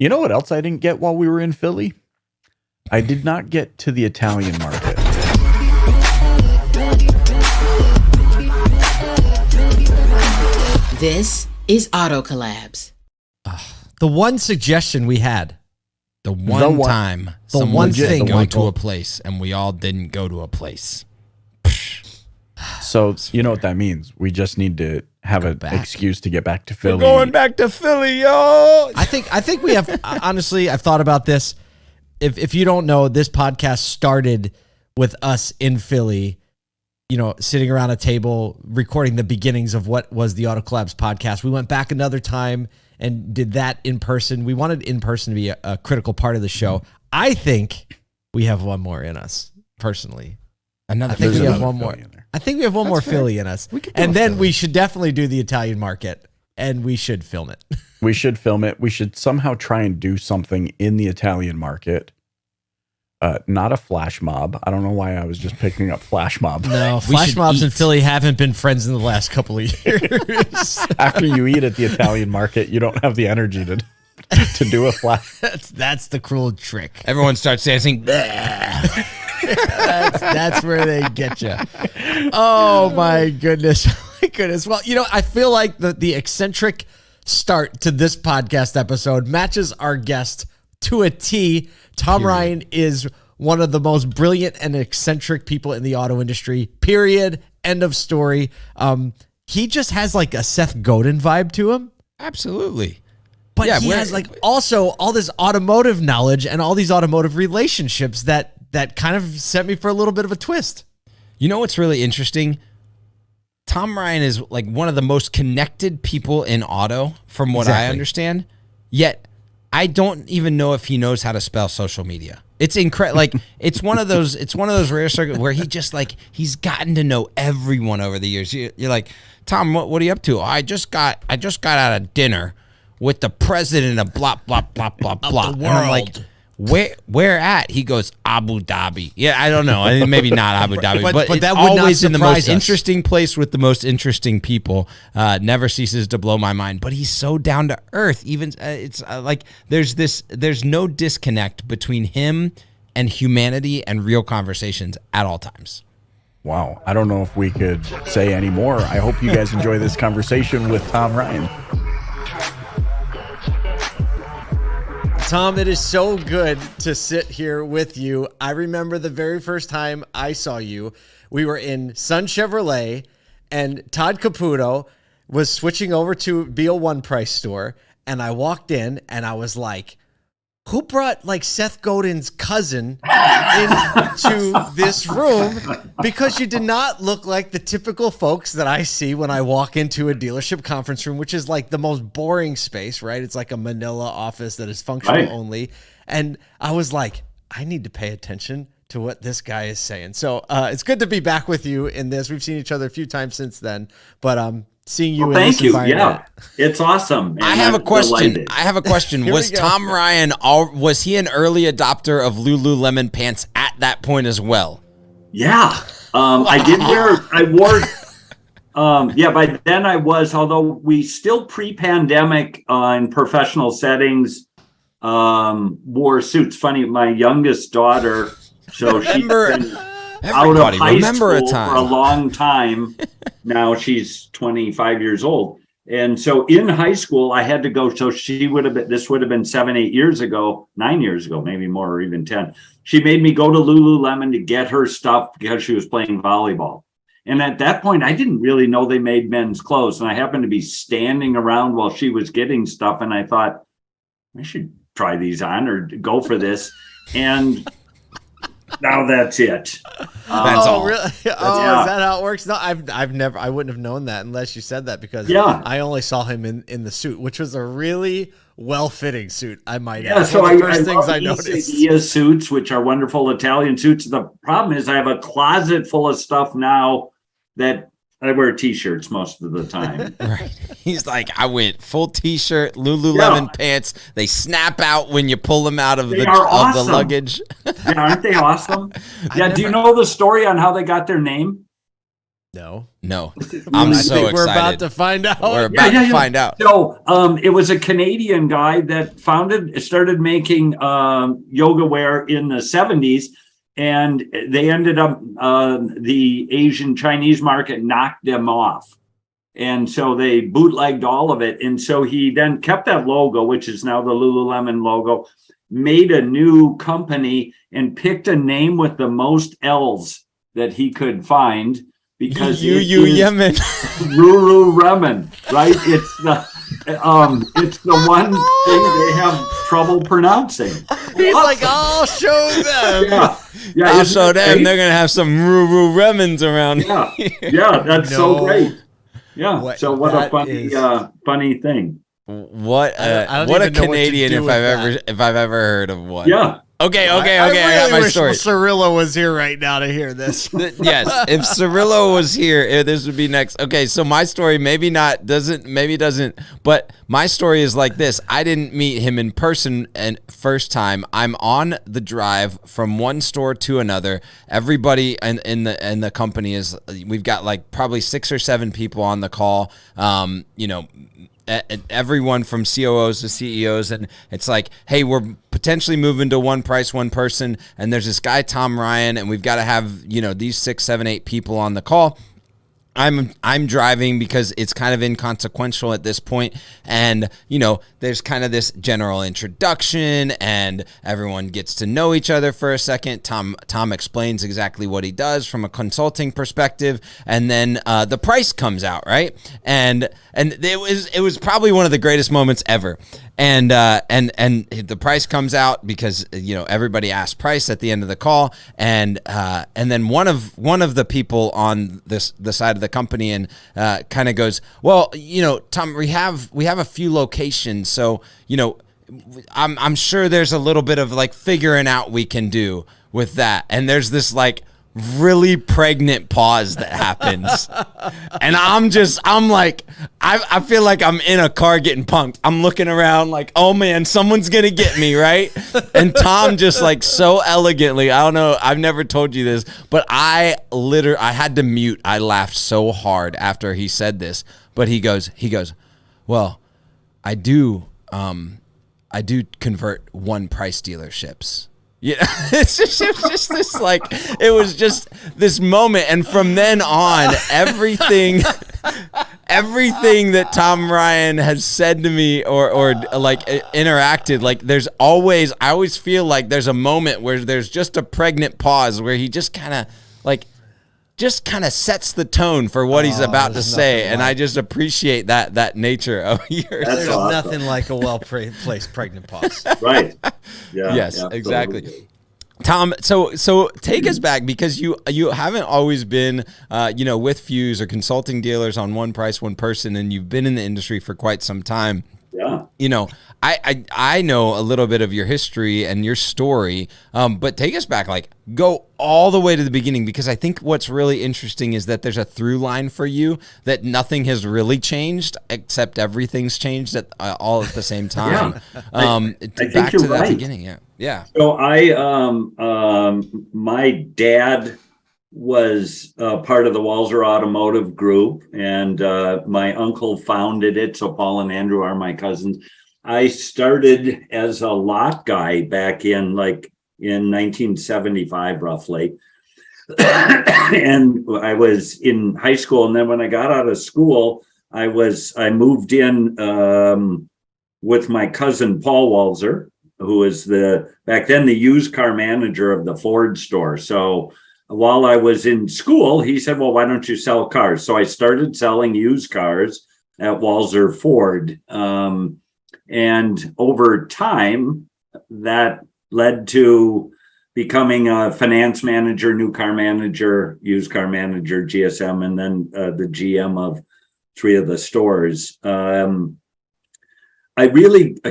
You know what else I didn't get while we were in Philly? I did not get to the Italian market. This is Auto Collabs. The one suggestion we had. The one thing go to Michael. a place, and we all didn't go to a place. So you know what that means. We just need to have an excuse to get back to Philly. We're going back to Philly, yo. I think we have, honestly, I've thought about this. If you don't know, this podcast started with us in Philly, sitting around a table, recording the beginnings of what was the Auto Collabs podcast. We went back another time and did that in person. We wanted in person to be a critical part of the show. I think we have one more in us, personally. Another. I think we have another one more. Philly in there. I think we have one more Philly in us. And then we should definitely do the Italian market, and we should film it. We should film it. We should somehow try and do something in the Italian market. Not a flash mob. I don't know why I was just picking up flash mob. No, flash mobs in Philly haven't been friends in the last couple of years. After you eat at the Italian market, you don't have the energy to do a flash. That's the cruel trick. Everyone starts dancing. That's where they get you. Oh my goodness. Well, I feel like the eccentric start to this podcast episode matches our guest to a T. Tom Ryan is one of the most brilliant and eccentric people in the auto industry, period. End of story. He just has like a Seth Godin vibe to him. Absolutely. But he has like also all this automotive knowledge and all these automotive relationships that kind of set me for a little bit of a twist. You know what's really interesting? Tom Ryan is like one of the most connected people in auto, from what I understand. Yet I don't even know if he knows how to spell social media. It's incredible. Like it's one of those rare circles where he's gotten to know everyone over the years. You're like, Tom, what are you up to? I just got out of dinner with the president of blah blah blah blah blah. And I'm like, where at? He goes, Abu Dhabi. Yeah, I don't know. I mean, maybe not Abu Dhabi, but that it's would not always in the surprise most us. interesting place with the most interesting people. Never ceases to blow my mind. But he's so down to earth. Even it's like there's no disconnect between him and humanity and real conversations at all times. Wow. I don't know if we could say any more. I hope you guys enjoy this conversation with Tom Ryan. Tom, it is so good to sit here with you. I remember the very first time I saw you. We were in Sun Chevrolet, and Todd Caputo was switching over to be a One Price store, and I walked in, and I was like, who brought like Seth Godin's cousin into this room? Because you did not look like the typical folks that I see when I walk into a dealership conference room, which is like the most boring space, right? It's like a manila office that is functional only. And I was like, I need to pay attention to what this guy is saying. So it's good to be back with you in this. We've seen each other a few times since then, but seeing you in this environment. Yeah, it's awesome. I have a question. Here Was we go. Tom Ryan, was he an early adopter of Lululemon pants at that point as well? Yeah. By then I was, although we still pre-pandemic in professional settings, wore suits. Funny, my youngest daughter, so she's been out of high school for a long time. Now she's 25 years old. And so in high school, I had to go. So this would have been 7-8 years ago, 9 years ago, maybe more, or even 10. She made me go to Lululemon to get her stuff because she was playing volleyball. And at that point, I didn't really know they made men's clothes. And I happened to be standing around while she was getting stuff. And I thought, I should try these on or go for this. And now that's it. That's all. Really? Is that how it works? No, I wouldn't have known that unless you said that, because I only saw him in the suit, which was a really well-fitting suit, I might add. So one of the first things I noticed. Dia suits, which are wonderful Italian suits. The problem is I have a closet full of stuff now that I wear T-shirts most of the time. Right. He's like, I went full T-shirt, Lululemon pants. They snap out when you pull them out of the luggage. Yeah, aren't they awesome? Do you know the story on how they got their name? No. I'm I so think excited. we're about to find out. We're about to find out. So it was a Canadian guy that started making yoga wear in the 70s, and they ended up the Asian Chinese market knocked them off. And so they bootlegged all of it. And so he then kept that logo, which is now the Lululemon logo, made a new company and picked a name with the most L's that he could find, because Yemen. Lululemon, right? It's the one thing they have trouble pronouncing. He's like, I'll show them. Yeah, I'll show them. They're gonna have some Remons around. Yeah, that's so great. Yeah. What a funny thing. What I don't what a even know what to Canadian do if I've ever heard of one. Yeah. Okay. I I got my wish story. Cirillo was here right now to hear this. Yes, if Cirillo was here, this would be next. Okay, so my story maybe doesn't, but my story is like this. I didn't meet him in person and first time. I'm on the drive from one store to another. Everybody in the company we've got like probably 6 or 7 people on the call. Everyone from COOs to CEOs, and it's like, hey, we're potentially moving to one price, one person, and there's this guy Tom Ryan, and we've got to have these 6, 7, 8 people on the call. I'm driving because it's kind of inconsequential at this point, and there's kind of this general introduction and everyone gets to know each other for a second. Tom explains exactly what he does from a consulting perspective, and then the price comes out, right? And it was probably one of the greatest moments ever. And the price comes out because everybody asked price at the end of the call, and then one of the people on the side of the company and kind of goes, well, Tom, we have a few locations, so I'm sure there's a little bit of like figuring out we can do with that, and there's this like really pregnant pause that happens. And I'm like, I feel like I'm in a car getting punked. I'm looking around like, oh man, someone's gonna get me, right? And Tom just like so elegantly, I don't know, I've never told you this, but I had to mute. I laughed so hard after he said this, but he goes, well, I do convert one price dealerships. Yeah, it was just this moment, and from then on, everything that Tom Ryan has said to me or like interacted, like I always feel like there's a moment where there's just a pregnant pause where he just kind of sets the tone for what he's about to say, and I just appreciate that nature of yours. There's nothing like a well-placed pregnant pause. Right. Yeah. Yes, absolutely. exactly. Tom, so take us back, because you haven't always been with Fuse or consulting dealers on one price, one person, and you've been in the industry for quite some time. Yeah. I know a little bit of your history and your story, but take us back, like go all the way to the beginning, because I think what's really interesting is that there's a through line for you that nothing has really changed except everything's changed all at the same time. I back to that right. beginning. Yeah. So my dad was part of the Walser Automotive Group, and my uncle founded it. So Paul and Andrew are my cousins. I started as a lot guy back in 1975, roughly. And I was in high school. And then when I got out of school, I moved in with my cousin, Paul Walser, who was back then the used car manager of the Ford store. So while I was in school, he said, well, why don't you sell cars? So I started selling used cars at Walser Ford. And over time, that led to becoming a finance manager, new car manager, used car manager, GSM, and then the GM of 3 of the stores. I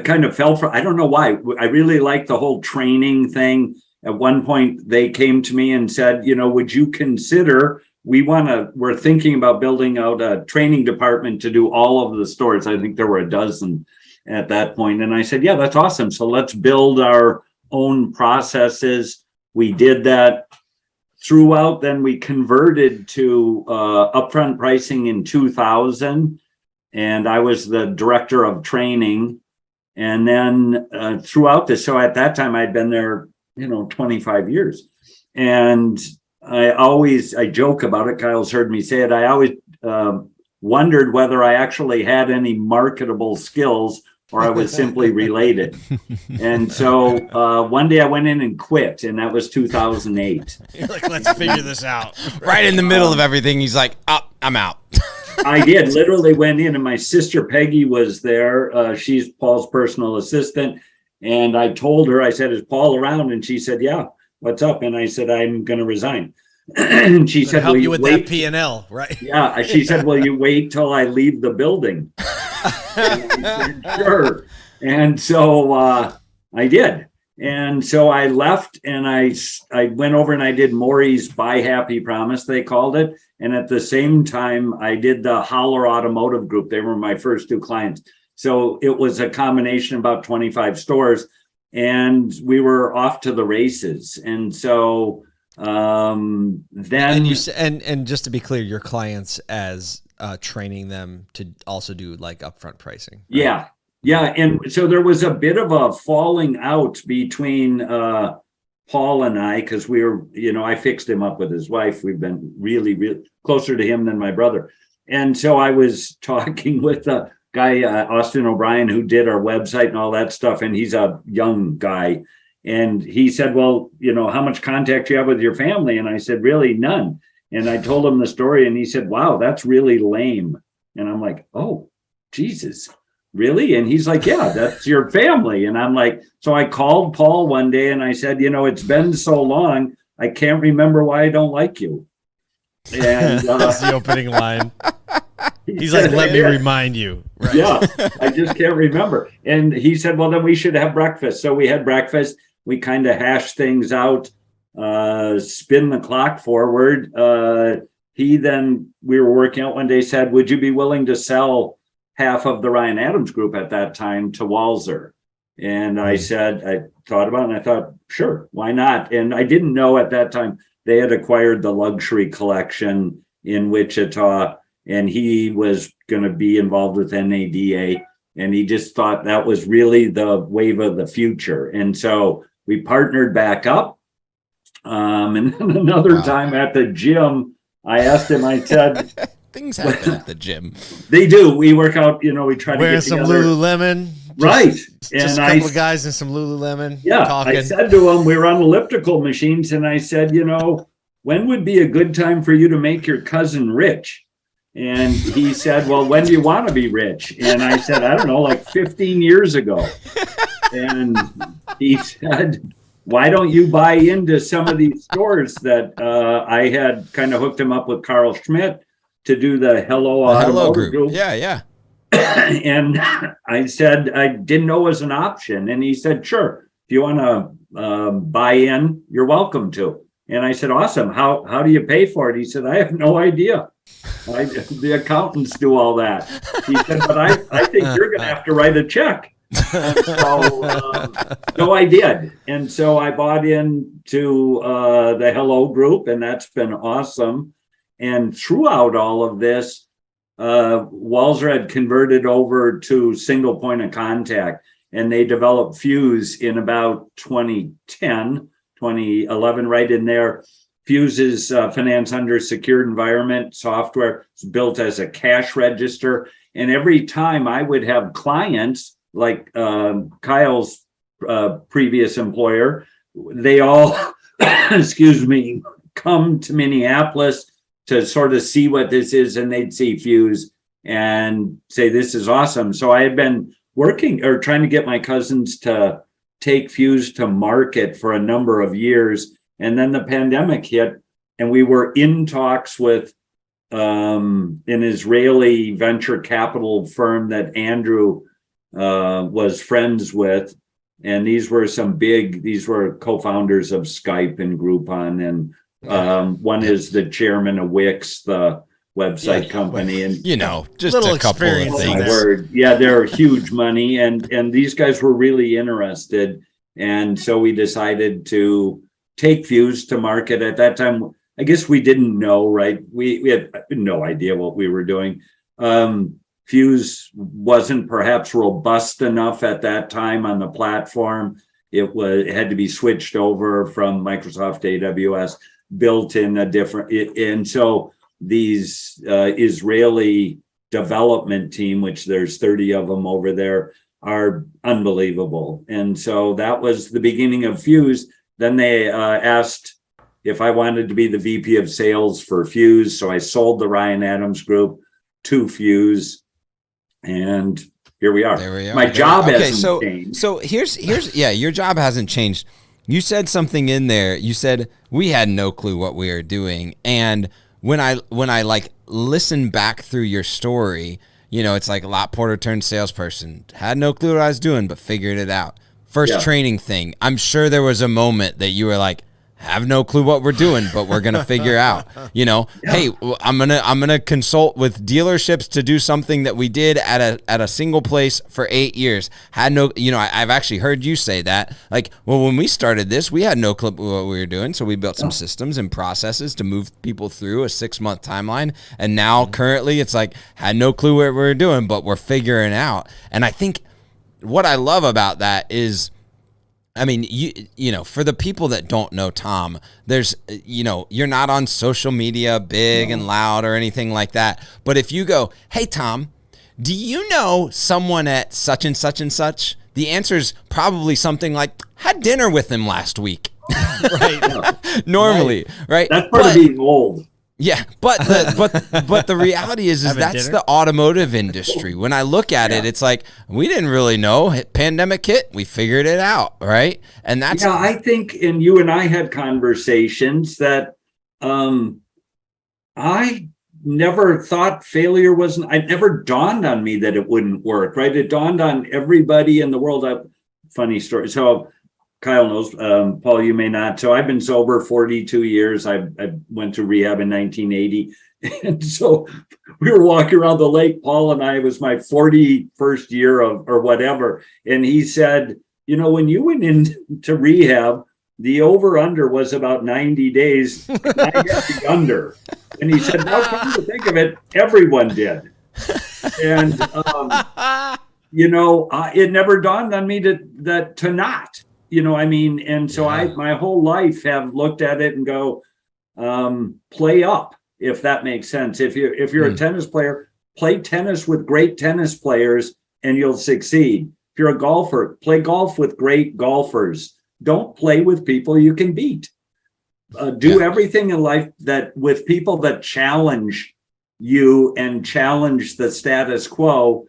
kind of fell for, I don't know why, I really like the whole training thing. At one point, they came to me and said, would you consider, we're thinking about building out a training department to do all of the stores. I think there were a dozen at that point. And I said, yeah, that's awesome. So let's build our own processes. We did that. throughout, then we converted to upfront pricing in 2000, and I was the director of training. And then throughout this, so at that time I'd been there, 25 years. And I joke about it. Kyle's heard me say it. I always wondered whether I actually had any marketable skills or I was simply related. And so one day I went in and quit, and that was 2008. You're like, let's figure this out. Right in the middle of everything, he's like, "Oh, I'm out." I did, literally went in, and my sister Peggy was there. She's Paul's personal assistant. And I told her, I said, "Is Paul around?" And she said, "Yeah, what's up?" And I said, "I'm going to resign." And she said, help "Will you with wait?" that P&L, right? Yeah, she said, "Will you wait till I leave the building?" And I said, "Sure." And so I did. And so I left, and I went over and I did Maury's Buy Happy Promise, they called it. And at the same time, I did the Holler Automotive Group. They were my first two clients. So it was a combination of about 25 stores, and we were off to the races. And so then and just to be clear, your clients as training them to also do like upfront pricing. Right? Yeah. And so there was a bit of a falling out between Paul and I, because we were, I fixed him up with his wife. We've been really, really closer to him than my brother. And so I was talking with a guy, Austin O'Brien, who did our website and all that stuff. And he's a young guy. And he said, "Well, how much contact do you have with your family?" And I said, "Really, none." And I told him the story, and he said, "Wow, that's really lame." And I'm like, "Oh, Jesus, really?" And he's like, "Yeah, that's your family." And I'm like, so I called Paul one day and I said, "It's been so long, I can't remember why I don't like you." And that's the opening line. He's like, "Let me remind you." Right? Yeah, I just can't remember. And he said, "Well, then we should have breakfast." So we had breakfast. We kind of hashed things out, spin the clock forward. We were working out one day, said, "Would you be willing to sell half of the Ryan Adams Group at that time to Walzer?" And I said, I thought about it, and I thought, sure, why not? And I didn't know at that time they had acquired the luxury collection in Wichita, and he was going to be involved with NADA. And he just thought that was really the wave of the future. And so we partnered back up. And then another time at the gym, I asked him, I said, things happen at the gym. They do. We work out, we try to wear get some together. Lululemon. Right. Just a couple of guys in some Lululemon. Yeah. Talking. I said to him, we were on elliptical machines, and I said, when would be a good time for you to make your cousin rich? And he said, "Well, when do you want to be rich?" And I said, "I don't know, like 15 years ago." And he said, "Why don't you buy into some of these stores that I had kind of hooked him up with Carl Schmidt to do the Hello Automotive Group." Yeah. And I said, I didn't know it was an option. And he said, "Sure, if you want to buy in, you're welcome to." And I said, "Awesome. How do you pay for it?" He said, "I have no idea. The accountants do all that." He said, "But I think you're going to have to write a check." And so I did. And so I bought into the Hello Group, and that's been awesome. And throughout all of this, Walzer had converted over to single point of contact, and they developed Fuse in about 2010, 2011, right in there. Fuse is finance under secured environment software. It's built as a cash register. And every time I would have clients like Kyle's previous employer, they all, come to Minneapolis to sort of see what this is, and they'd see Fuse and say, "This is awesome." So I had been working or trying to get my cousins to take Fuse to market for a number of years. And then the pandemic hit, and we were in talks with an Israeli venture capital firm that Andrew was friends with. And these were co-founders of Skype and Groupon. And one is the chairman of Wix, the website company. And just a couple of things. Yeah, they're huge money. And these guys were really interested. And so we decided to take Fuse to market. At that time, I guess we didn't know, right? We had no idea what we were doing. Fuse wasn't perhaps robust enough at that time on the platform. It had to be switched over from Microsoft AWS, built in a different, and so these Israeli development team, which there's 30 of them over there, are unbelievable. And so that was the beginning of Fuse. Then they asked if I wanted to be the VP of sales for Fuse. So I sold the Ryan Adams Group to Fuse, and here we are. There we are. My job hasn't changed. So here's your job hasn't changed. You said something in there. You said we had no clue what we were doing. And when I like listen back through your story, you know, it's like Lot Porter turned salesperson, had no clue what I was doing, but figured it out. First training thing. I'm sure there was a moment that you were like, have no clue what we're doing, but we're going to figure out, you know, hey, I'm going to consult with dealerships to do something that we did at a single place for 8 years. Had no, you know, I've actually heard you say that, like, well, when we started this, we had no clue what we were doing. So we built some systems and processes to move people through a 6-month timeline. And now currently it's like, had no clue what we were doing, but we're figuring out. And I think what I love about that is, I mean, you know, for the people that don't know Tom, there's, you know, you're not on social media big and loud or anything like that. But if you go, hey, Tom, do you know someone at such and such and such? The answer is probably something like, had dinner with him last week. Right. Normally, right? That's part of being old. Yeah, but the reality is that's the automotive industry. When I look at it, it's like we didn't really know. Pandemic hit, we figured it out, right? And that's I think, and you and I had conversations that I never thought failure wasn't. It never dawned on me that it wouldn't work, right? It dawned on everybody in the world. Funny story. So Kyle knows, Paul, you may not. So I've been sober 42 years. I went to rehab in 1980. And so we were walking around the lake, Paul and I, it was my 41st year or whatever. And he said, you know, when you went into rehab, the over under was about 90 days. I got the under. And he said, now come to think of it, everyone did. And, you know, it never dawned on me to not. You know, I mean, and so my whole life have looked at it and go, play up, if that makes sense. If you're a tennis player, play tennis with great tennis players and you'll succeed. If you're a golfer, play golf with great golfers. Don't play with people you can beat. Do everything in life that with people that challenge you and challenge the status quo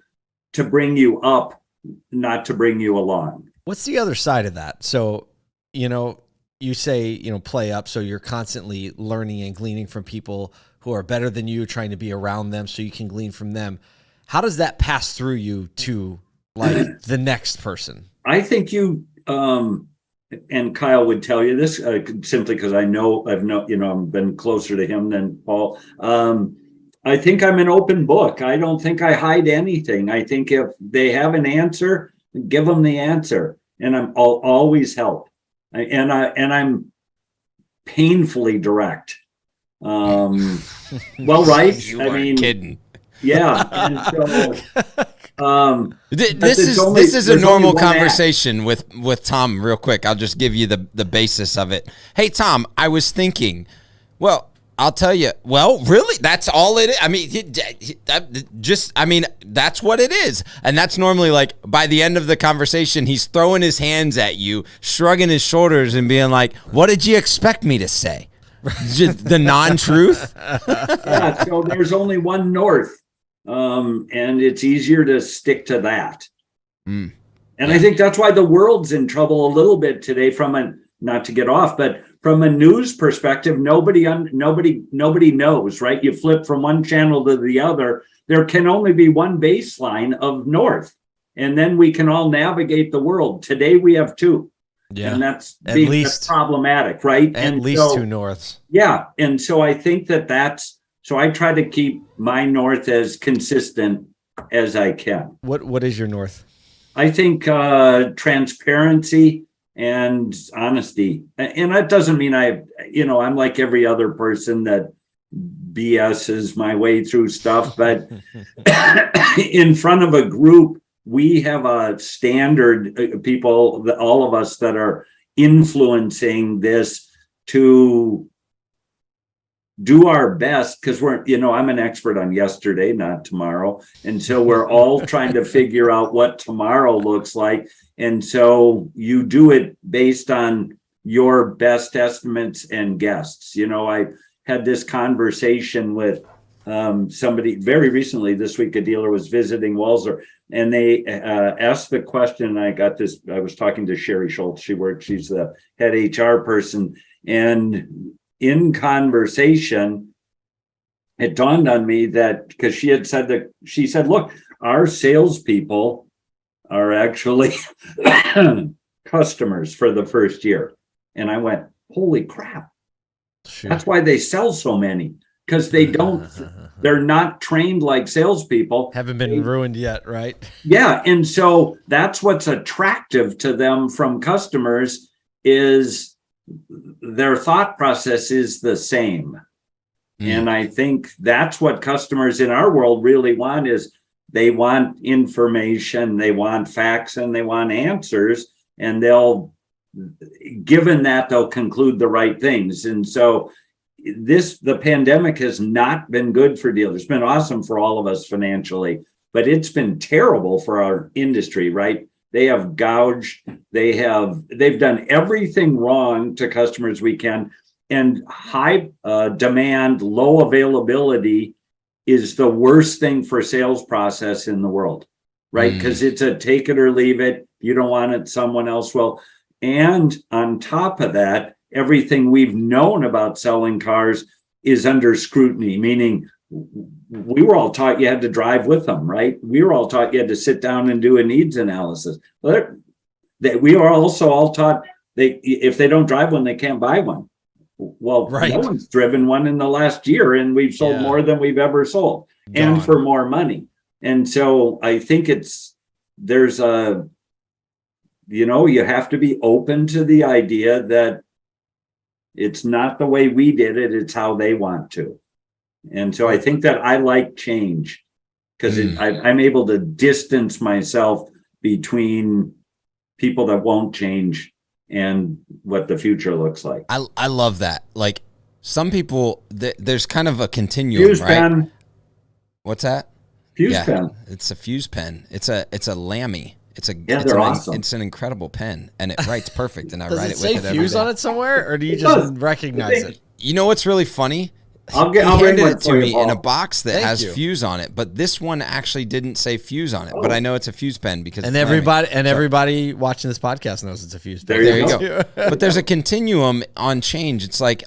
to bring you up, not to bring you along. What's the other side of that? So, you know, you say, you know, play up. So you're constantly learning and gleaning from people who are better than you, trying to be around them so you can glean from them. How does that pass through you to like the next person? I think you, and Kyle would tell you this simply because I've been closer to him than Paul. I think I'm an open book. I don't think I hide anything. I think if they have an answer, give them the answer, and I'll always help. I'm painfully direct. Well, right? You weren't kidding. Yeah. And so, this is a normal conversation with Tom. Real quick, I'll just give you the basis of it. Hey, Tom, I was thinking. Well, I'll tell you. Well, really, that's all it is. I mean, that's what it is. And that's normally like by the end of the conversation, he's throwing his hands at you, shrugging his shoulders and being like, what did you expect me to say? Just the non-truth? Yeah, so there's only one north. And it's easier to stick to that. And I think that's why the world's in trouble a little bit today not to get off, but from a news perspective, nobody knows, right? You flip from one channel to the other. There can only be one baseline of north, and then we can all navigate the world. Today we have two, and that's problematic, right? At least two norths. Yeah, and so I think so I try to keep my north as consistent as I can. What is your north? I think transparency and honesty. And that doesn't mean I'm like every other person that BS's my way through stuff, but in front of a group, we have a standard, people, all of us that are influencing this, to do our best, because I'm an expert on yesterday, not tomorrow. And so we're all trying to figure out what tomorrow looks like. And so you do it based on your best estimates and guesses. I had this conversation with somebody very recently this week. A dealer was visiting Walzer, and they asked the question. And I was talking to Sherry Schultz. She's the head HR person. And in conversation, it dawned on me that, because she said, look, our salespeople are actually customers for the first year. And I went, holy crap. Sure. That's why they sell so many, because they're not trained like salespeople. Haven't been ruined yet, right? Yeah. And so that's what's attractive to them from customers, is their thought process is the same. And I think that's what customers in our world really want, is they want information, they want facts, and they want answers, and given that, they'll conclude the right things. And so the pandemic has not been good for dealers. It's been awesome for all of us financially, but it's been terrible for our industry, right? They have gouged, they've done everything wrong to customers we can. And high demand, low availability is the worst thing for sales process in the world, right? Because it's a take it or leave it. You don't want it, someone else will. And on top of that, everything we've known about selling cars is under scrutiny, meaning we were all taught you had to drive with them, right? We were all taught you had to sit down and do a needs analysis. But we are also all taught if they don't drive one, they can't buy one. Well, right. No one's driven one in the last year, and we've sold more than we've ever sold, and for more money. And so I think you have to be open to the idea that it's not the way we did it, it's how they want to. And so I think that I like change, because I'm able to distance myself between people that won't change and what the future looks like. I love that. Like, some people, there's kind of a continuum, fuse right? Pen. What's that? Fuse pen. It's a fuse pen. It's a Lamy. They're awesome. It's an incredible pen, and it writes perfect. And I write it with it every day. Does it say fuse on it somewhere, or do you just recognize it? You know what's really funny? I'll he handed bring it to me in a Paul. box that has fuse on it, but this one actually didn't say fuse on it. But I know it's a fuse pen because everybody watching this podcast knows it's a fuse pen. There you go. But there's a continuum on change. It's like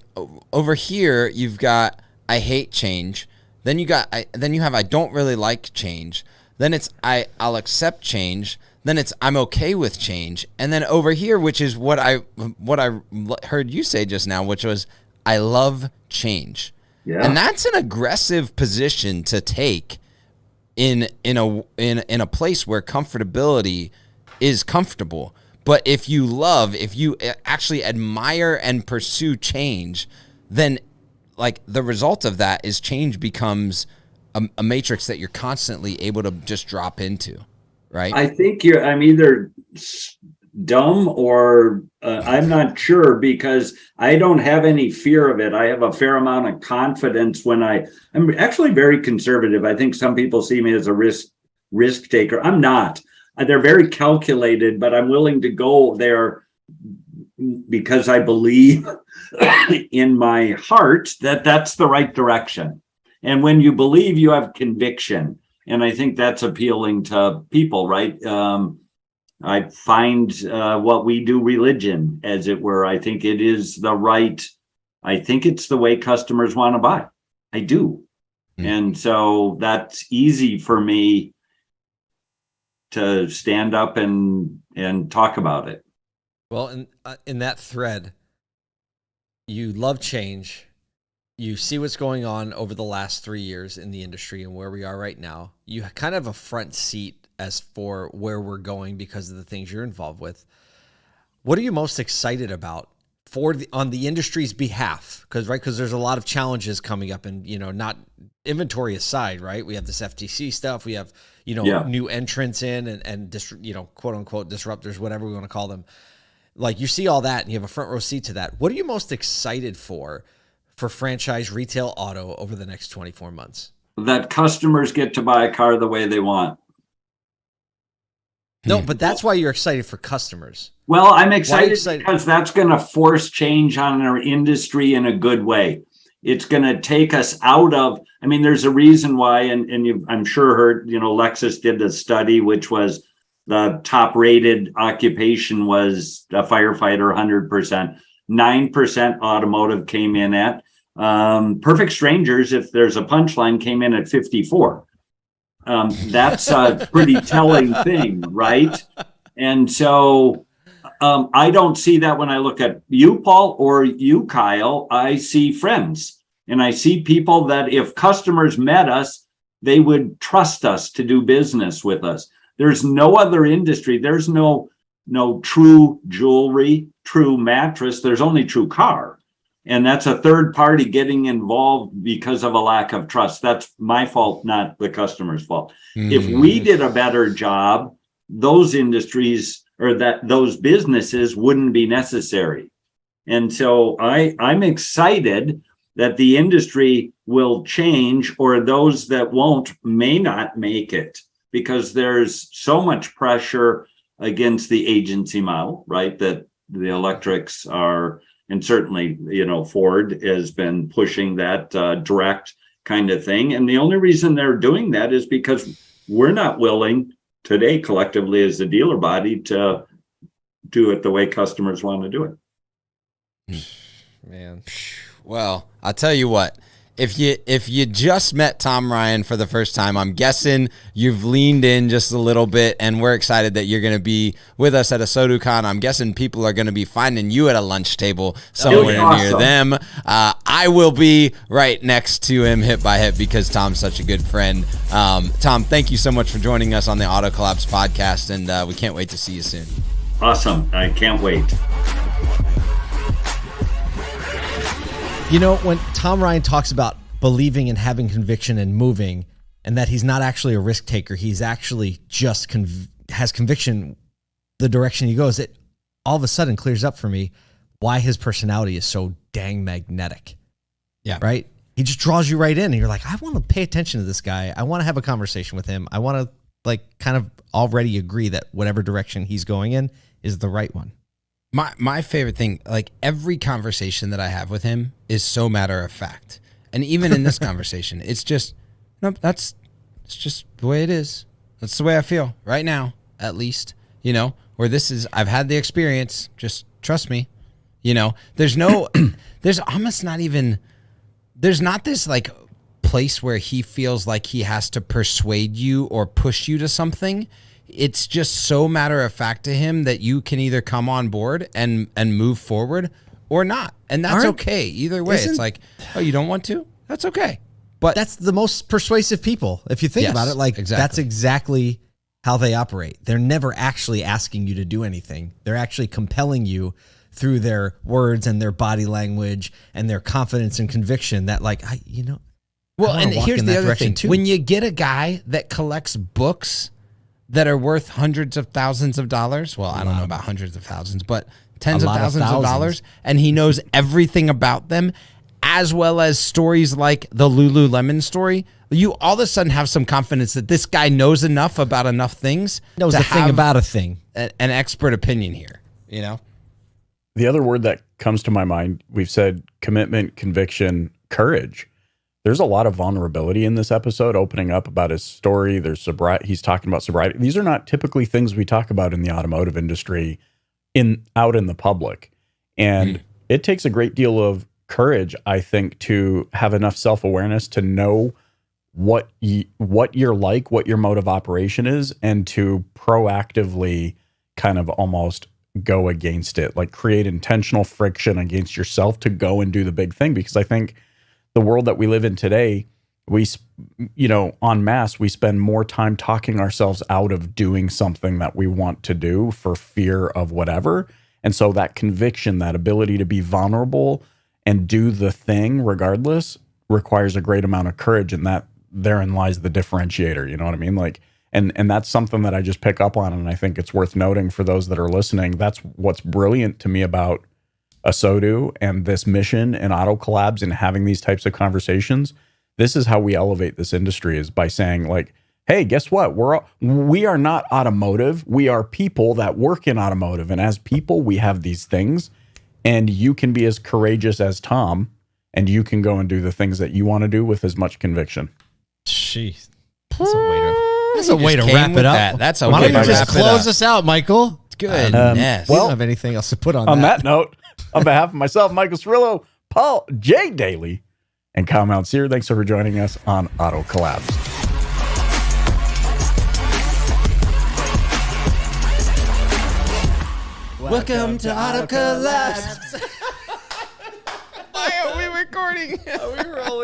over here you've got I hate change. Then you have I don't really like change. Then it's I'll accept change. Then it's I'm okay with change. And then over here, which is what I heard you say just now, which was I love change. Yeah. And that's an aggressive position to take in a place where comfortability is comfortable. But if you actually admire and pursue change, then like the result of that is change becomes a matrix that you're constantly able to just drop into, right? I think I'm either dumb or I'm not sure, because I don't have any fear of it. I have a fair amount of confidence when I'm actually very conservative. I think some people see me as a risk taker. I'm not. They're very calculated, but I'm willing to go there because I believe in my heart that that's the right direction. And when you believe, you have conviction. And I think that's appealing to people, right? I find what we do religion, as it were. I think it is I think it's the way customers want to buy. I do. And so that's easy for me to stand up and talk about it. Well, in that thread, you love change. You see what's going on over the last 3 years in the industry and where we are right now. You kind of have a front seat as for where we're going because of the things you're involved with. what are you most excited about on the industry's behalf? Because there's a lot of challenges coming up, and not inventory aside, right? We have this FTC stuff. We have new entrants in and quote unquote disruptors, whatever we want to call them. Like, you see all that, and you have a front row seat to that. What are you most excited for franchise retail auto over the next 24 months? That customers get to buy a car the way they want. No, but that's why you're excited for customers. Well, I'm excited because that's going to force change on our industry in a good way. It's going to take us out of, there's a reason why, and you've, I'm sure heard, Lexus did a study, which was the top rated occupation was a firefighter, 100%, 9% automotive came in at, perfect strangers, if there's a punchline, came in at 54. That's a pretty telling thing, right? And so I don't see that when I look at you, Paul, or you, Kyle. I see friends, and I see people that if customers met us, they would trust us to do business with us. There's no other industry. There's no true jewelry, true mattress. There's only true car. And that's a third party getting involved because of a lack of trust. That's my fault, not the customer's fault. If we did a better job, those industries or those businesses wouldn't be necessary. And so I'm excited that the industry will change, or those that won't may not make it, because there's so much pressure against the agency model, right? That the electrics are, and certainly, Ford has been pushing that direct kind of thing. And the only reason they're doing that is because we're not willing today collectively as a dealer body to do it the way customers want to do it. Man. Well, I'll tell you what. If you just met Tom Ryan for the first time, I'm guessing you've leaned in just a little bit, and we're excited that you're going to be with us at a SoduCon. I'm guessing people are going to be finding you at a lunch table somewhere near them. I will be right next to him, hip by hip, because Tom's such a good friend. Tom, thank you so much for joining us on the Auto Collapse podcast, and we can't wait to see you soon. Awesome. I can't wait. When Tom Ryan talks about believing and having conviction and moving, and that he's not actually a risk taker, he's actually just has conviction the direction he goes, it all of a sudden clears up for me why his personality is so dang magnetic. Yeah. Right? He just draws you right in, and you're like, I want to pay attention to this guy. I want to have a conversation with him. I want to kind of already agree that whatever direction he's going in is the right one. My favorite thing, every conversation that I have with him is so matter of fact. And even in this conversation, it's just, nope, it's just the way it is. That's the way I feel right now, at least, where this is, I've had the experience, just trust me, there's almost not even, there's not this place where he feels like he has to persuade you or push you to something. It's just so matter of fact to him that you can either come on board and move forward or not. And that's okay. Either way, it's like, oh, you don't want to? That's okay. But that's the most persuasive people. If you think about it, exactly. That's exactly how they operate. They're never actually asking you to do anything. They're actually compelling you through their words and their body language and their confidence and conviction that well, and here's the other thing. Too. When you get a guy that collects books that are worth hundreds of thousands of dollars. Well, I don't know about hundreds of thousands, but tens of thousands of dollars. And he knows everything about them, as well as stories like the Lululemon story. You all of a sudden have some confidence that this guy knows enough about enough things. Knows a thing about a thing. An expert opinion here, The other word that comes to my mind, we've said commitment, conviction, courage. There's a lot of vulnerability in this episode, opening up about his story. There's sobriety. He's talking about sobriety. These are not typically things we talk about in the automotive industry out in the public. And it takes a great deal of courage, I think, to have enough self-awareness to know what you're like, what your mode of operation is, and to proactively kind of almost go against it, create intentional friction against yourself to go and do the big thing. Because I think the world that we live in today, we, en masse, we spend more time talking ourselves out of doing something that we want to do for fear of whatever. And so that conviction, that ability to be vulnerable and do the thing regardless requires a great amount of courage. And that therein lies the differentiator. You know what I mean? Like, and that's something that I just pick up on. And I think it's worth noting for those that are listening. That's what's brilliant to me about ASOTU and this mission and Auto Collabs and having these types of conversations. This is how we elevate this industry, is by saying like, hey, guess what? We are not automotive. We are people that work in automotive. And as people, we have these things, and you can be as courageous as Tom, and you can go and do the things that you want to do with as much conviction. Jeez. That's a way to wrap it up. That's a Why way don't to you wrap just it up. close us out, Michael? Goodness. We don't have anything else to put on that note, on behalf of myself, Michael Cirillo, Paul J. Daly, and Kyle Mountsier, thanks for joining us on Auto Collabs. Welcome to Auto Collabs. Why are we recording? Are we rolling?